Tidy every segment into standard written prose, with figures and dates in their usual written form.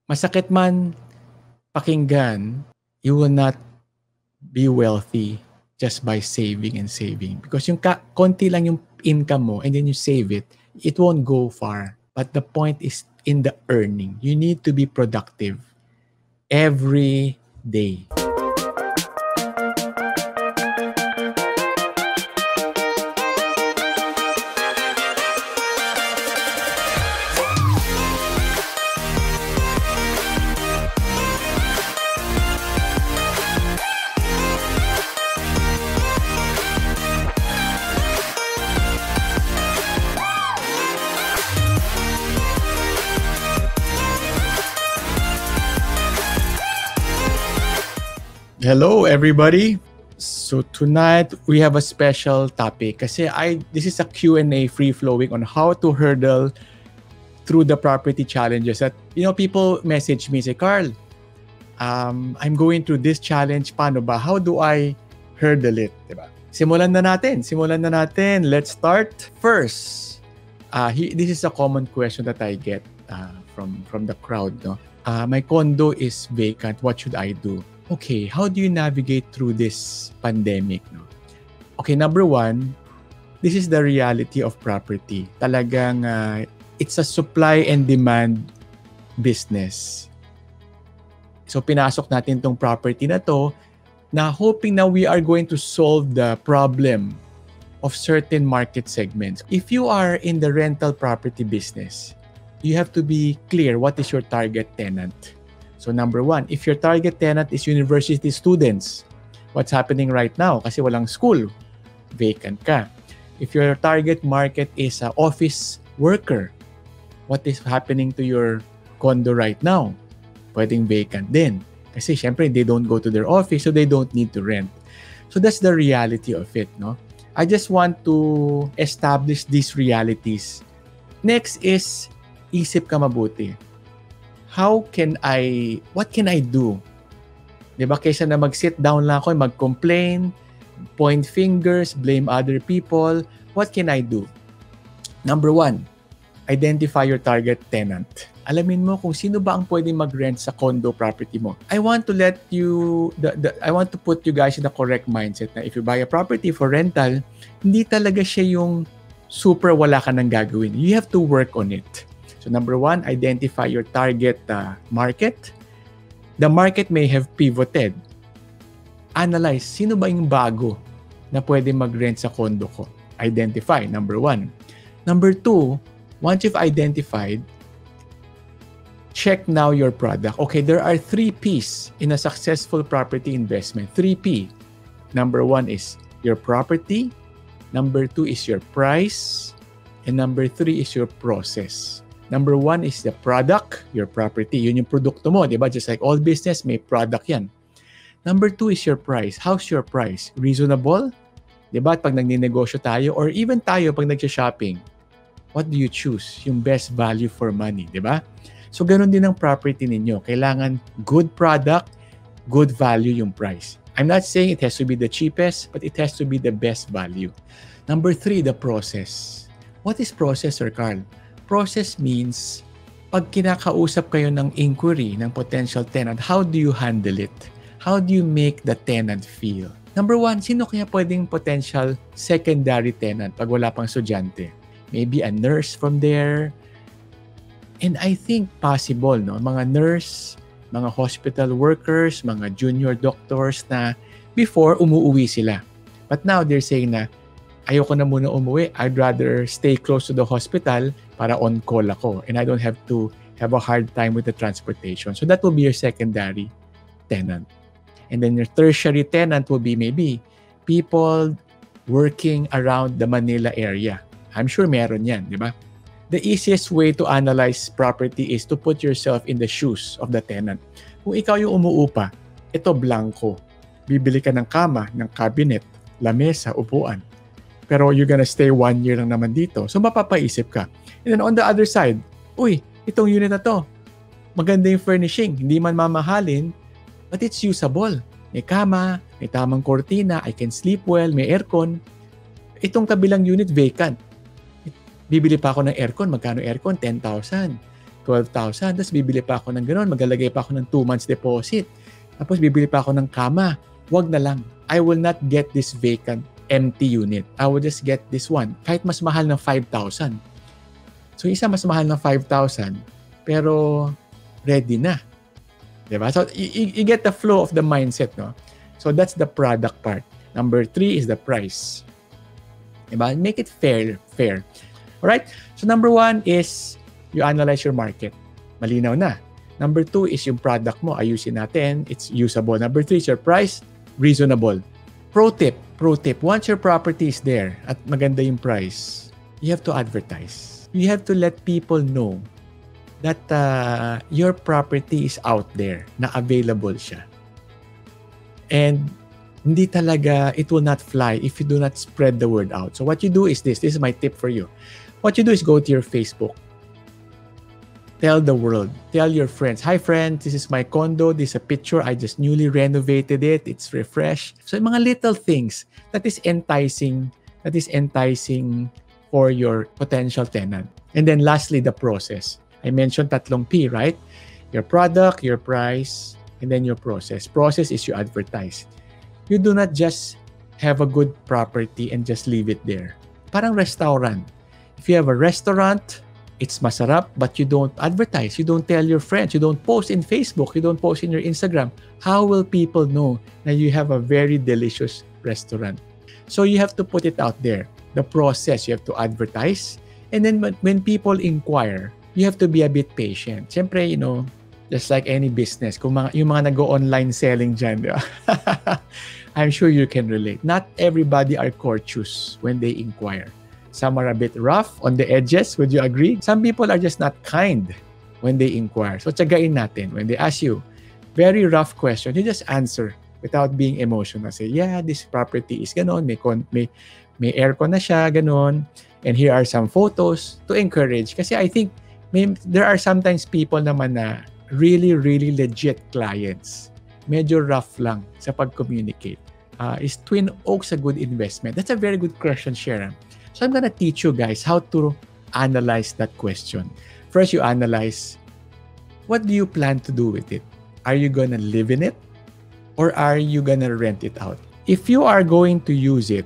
Masakit man pakinggan, you will not be wealthy just by saving and saving. Because yung konti lang yung income mo and then you save it, it won't go far. But the point is in the earning. You need to be productive every day. Hello, everybody. So tonight we have a special topic kasi this is a Q&A free-flowing on how to hurdle through the property challenges that, people message me, say, Carl, I'm going through this challenge. Paano ba? How do I hurdle it? Diba? Simulan na natin. Let's start. First, this is a common question that I get from the crowd. No? My condo is vacant. What should I do? Okay, how do you navigate through this pandemic? No? Okay, number one, this is the reality of property. Talagang it's a supply and demand business. So pinasok natin tong property na to na hoping na we are going to solve the problem of certain market segments. If you are in the rental property business, you have to be clear what is your target tenant. So number one, if your target tenant is university students, what's happening right now? Kasi walang school, vacant ka. If your target market is an office worker, what is happening to your condo right now? Pwedeng vacant din. Kasi syempre, they don't go to their office, so they don't need to rent. So that's the reality of it, no? I just want to establish these realities. Next is, isip ka mabuti. What can I do? Diba? Kaysa na mag-sit down lang ako, mag-complain, point fingers, blame other people, what can I do? Number one, identify your target tenant. Alamin mo kung sino ba ang pwedeng mag-rent sa condo property mo. I want to put you guys in the correct mindset na if you buy a property for rental, hindi talaga siya yung super wala ka nang gagawin. You have to work on it. So number one, identify your target market. The market may have pivoted. Analyze, sino ba yung bago na pwede mag-rent sa condo ko? Identify, number one. Number two, once you've identified, check now your product. Okay, there are 3 P's in a successful property investment. 3 P. Number one is your property. Number 2 is your price. And number 3 is your process. Number 1 is the product, your property. Yun yung produkto mo, di ba? Just like all business, may product yan. Number 2 is your price. How's your price? Reasonable? Di ba? Pag nagninegosyo tayo, or even tayo pag nag-shopping, what do you choose? Yung best value for money, di ba? So, ganun din ang property ninyo. Kailangan good product, good value yung price. I'm not saying it has to be the cheapest, but it has to be the best value. Number 3, the process. What is process, Sir Carl? Process means, pag kinakausap kayo ng inquiry ng potential tenant, how do you handle it? How do you make the tenant feel? Number 1, sino kaya pwedeng potential secondary tenant pag wala pang estudyante? Maybe a nurse from there. And I think possible, no? Mga nurse, mga hospital workers, mga junior doctors na before umuuwi sila. But now they're saying na, ayoko na muna umuwi. I'd rather stay close to the hospital para on call ako. And I don't have to have a hard time with the transportation. So that will be your secondary tenant. And then your tertiary tenant will be maybe people working around the Manila area. I'm sure meron yan, di ba? The easiest way to analyze property is to put yourself in the shoes of the tenant. Kung ikaw yung umuupa, ito blanco. Bibili ka ng kama, ng cabinet, lamesa, upuan. Pero you're gonna stay 1 year lang naman dito. So mapapaisip ka. And then on the other side, uy, itong unit na to, maganda yung furnishing, hindi man mamahalin, but it's usable. May kama, may tamang kortina, I can sleep well, may aircon. Itong kabilang unit vacant. Bibili pa ako ng aircon, magkano aircon? 10,000. 12,000. Tapos bibili pa ako ng gano'n. Maglalagay pa ako ng 2 months deposit. Tapos bibili pa ako ng kama. Wag na lang. I will not get this vacant, empty unit. I will just get this one. Kahit mas mahal ng 5,000. So, isa mas mahal ng 5,000, pero ready na. Diba? So, you get the flow of the mindset, no? So, that's the product part. Number 3 is the price. Diba? Make it fair. Alright? So, number 1 is you analyze your market. Malinaw na. Number 2 is yung product mo. Ayusin natin. It's usable. Number 3 is your price. Reasonable. Pro tip. Once your property is there at maganda yung price, you have to advertise. You have to let people know that your property is out there, na available siya. And hindi talaga, it will not fly if you do not spread the word out. So what you do is this. This is my tip for you. What you do is go to your Facebook. Tell the world. Tell your friends. Hi friends, this is my condo. This is a picture. I just newly renovated it. It's refreshed. So mga little things that is enticing for your potential tenant. And then lastly, the process. I mentioned tatlong P, right? Your product, your price, and then your process. Process is you advertise. You do not just have a good property and just leave it there. Parang restaurant. If you have a restaurant, it's masarap, but you don't advertise. You don't tell your friends. You don't post in Facebook. You don't post in your Instagram. How will people know that you have a very delicious restaurant? So you have to put it out there. The process, you have to advertise. And then when people inquire, you have to be a bit patient. Siyempre, you know, just like any business, kung yung mga nag-online selling dyan, I'm sure you can relate. Not everybody are courteous when they inquire. Some are a bit rough on the edges. Would you agree? Some people are just not kind when they inquire. So, tsagain natin. When they ask you very rough question, you just answer without being emotional. Say, yeah, this property is ganon. May aircon na siya, ganon. And here are some photos to encourage. Kasi I think there are sometimes people naman na really, really legit clients. Medyo rough lang sa pag-communicate. Is Twin Oaks a good investment? That's a very good question, Sharon. So I'm gonna teach you guys how to analyze that question. First, you analyze, what do you plan to do with it? Are you gonna live in it? Or are you gonna rent it out? If you are going to use it,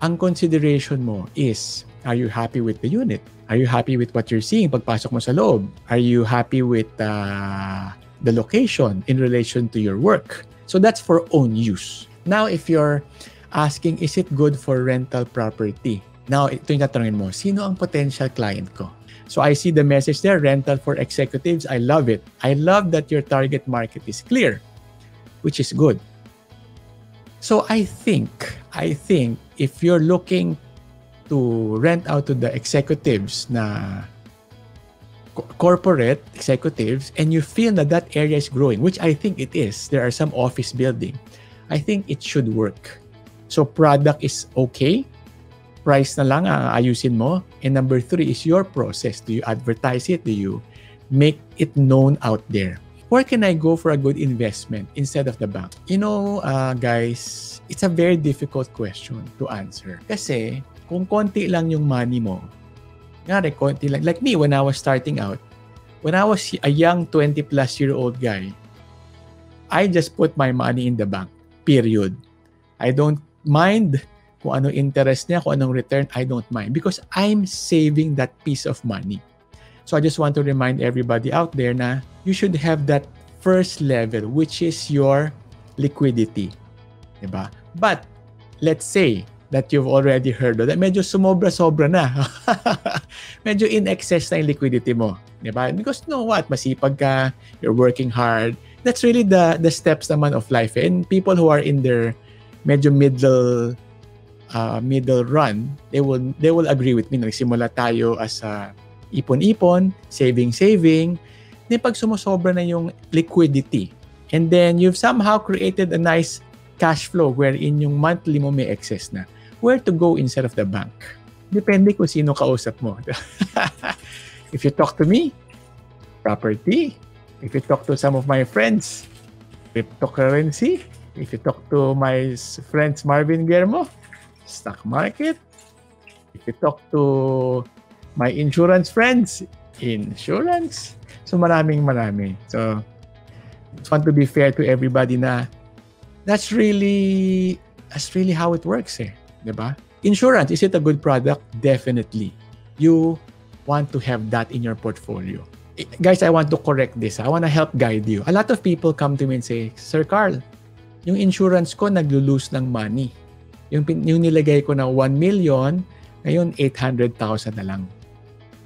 ang consideration mo is, are you happy with the unit? Are you happy with what you're seeing pagpasok mo sa loob? Are you happy with the location in relation to your work? So that's for own use. Now, if you're asking, is it good for rental property? Now, ito yung tatanungin mo, sino ang potential client ko? So I see the message there, rental for executives. I love it. I love that your target market is clear, which is good. So I think if you're looking to rent out to the executives na corporate executives and you feel that that area is growing, which I think it is, there are some office building, I think it should work. So product is okay. Price na lang ang ayusin mo. And number 3 is your process. Do you advertise it? Do you make it known out there? Where can I go for a good investment instead of the bank? You know, guys, it's a very difficult question to answer. Kasi kung konti lang yung money mo, konti lang. Like me, when I was starting out, when I was a young 20-plus-year-old guy, I just put my money in the bank. Period. I don't mind kung anong interest niya, kung anong return, I don't mind. Because I'm saving that piece of money. So I just want to remind everybody out there na you should have that first level, which is your liquidity. Diba? But, let's say that you've already heard of that, medyo sumobra-sobra na. Medyo in excess na yung liquidity mo. Diba? Because you know what? Masipag ka, you're working hard. That's really the steps naman of life. And people who are in their medyo middle run, they will agree with me. Nagsimula tayo as ipon-ipon, saving. Then pag sumusobra na yung liquidity, and then you've somehow created a nice cash flow wherein yung monthly mo may excess na. Where to go instead of the bank? Depende kung sino kausap mo. If you talk to me, property. If you talk to some of my friends, cryptocurrency. If you talk to my friends Marvin Guillermo, stock market. If you talk to my insurance friends, insurance. So maraming. So just want to be fair to everybody na that's really how it works eh. Diba? Insurance, is it a good product? Definitely. You want to have that in your portfolio. Guys, I want to correct this. I want to help guide you. A lot of people come to me and say, Sir Carl, yung insurance ko naglo-lose ng money. Yung nilagay ko na 1 million, ngayon 800,000 na lang.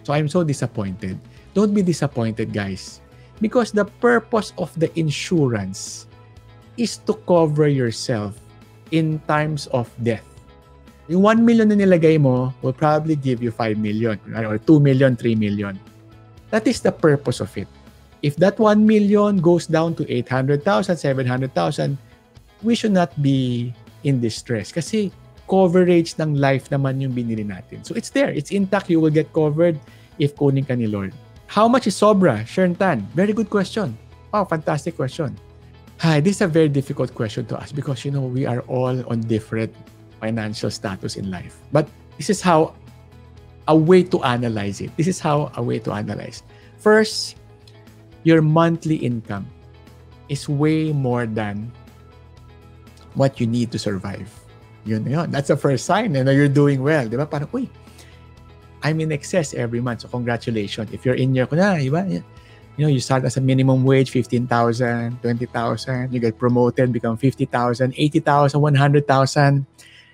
So I'm so disappointed. Don't be disappointed, guys. Because the purpose of the insurance is to cover yourself in times of death. Yung 1 million na nilagay mo will probably give you 5 million or 2 million, 3 million. That is the purpose of it. If that 1 million goes down to 800,000, 700,000, we should not be in distress. Kasi coverage ng life naman yung binili natin. So it's there. It's intact. You will get covered if kunin ka ni Lord. How much is sobra? Sharon Tan, very good question. Wow, fantastic question. Hi, this is a very difficult question to ask because, we are all on different financial status in life. But this is how a way to analyze it. First, your monthly income is way more than what you need to survive. Yun. That's the first sign na you're doing well. Diba? Parang, I'm in excess every month. So congratulations. If you're in your, you start as a minimum wage, 15,000, 20,000. You get promoted, become 50,000, 80,000, 100,000.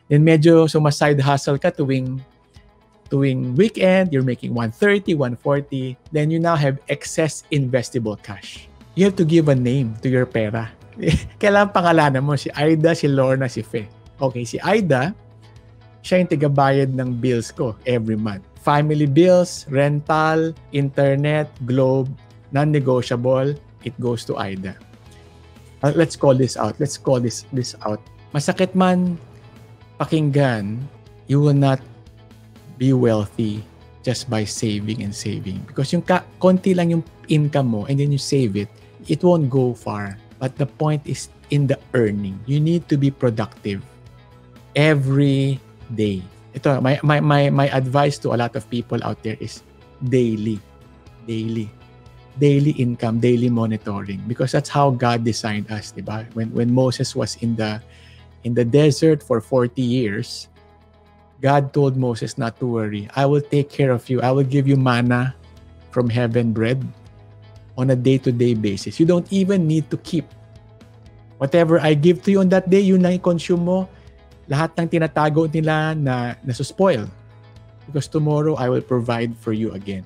Then medyo side hustle ka tuwing weekend, you're making 130, 140. Then you now have excess investable cash. You have to give a name to your pera. Kailangan pangalanan mo si Aida, si Lorna, si Fe. Okay, si Aida, siya yung tigabayad ng bills ko every month. Family bills, rental, internet, Globe, non-negotiable, it goes to Aida. Let's call this out. Masakit man pakinggan, you will not be wealthy just by saving and saving. Because yung konti lang yung income mo and then you save it, it won't go far. But the point is in the earning. You need to be productive every day. Ito, my advice to a lot of people out there is daily income, daily monitoring, because that's how God designed us, diba? When Moses was in the desert for 40 years, God told Moses not to worry. I will take care of you. I will give you manna from heaven, bread, on a day-to-day basis. You don't even need to keep. Whatever I give to you on that day, yun lang i-consume mo. Lahat ng tinatago nila na spoil. Because tomorrow, I will provide for you again.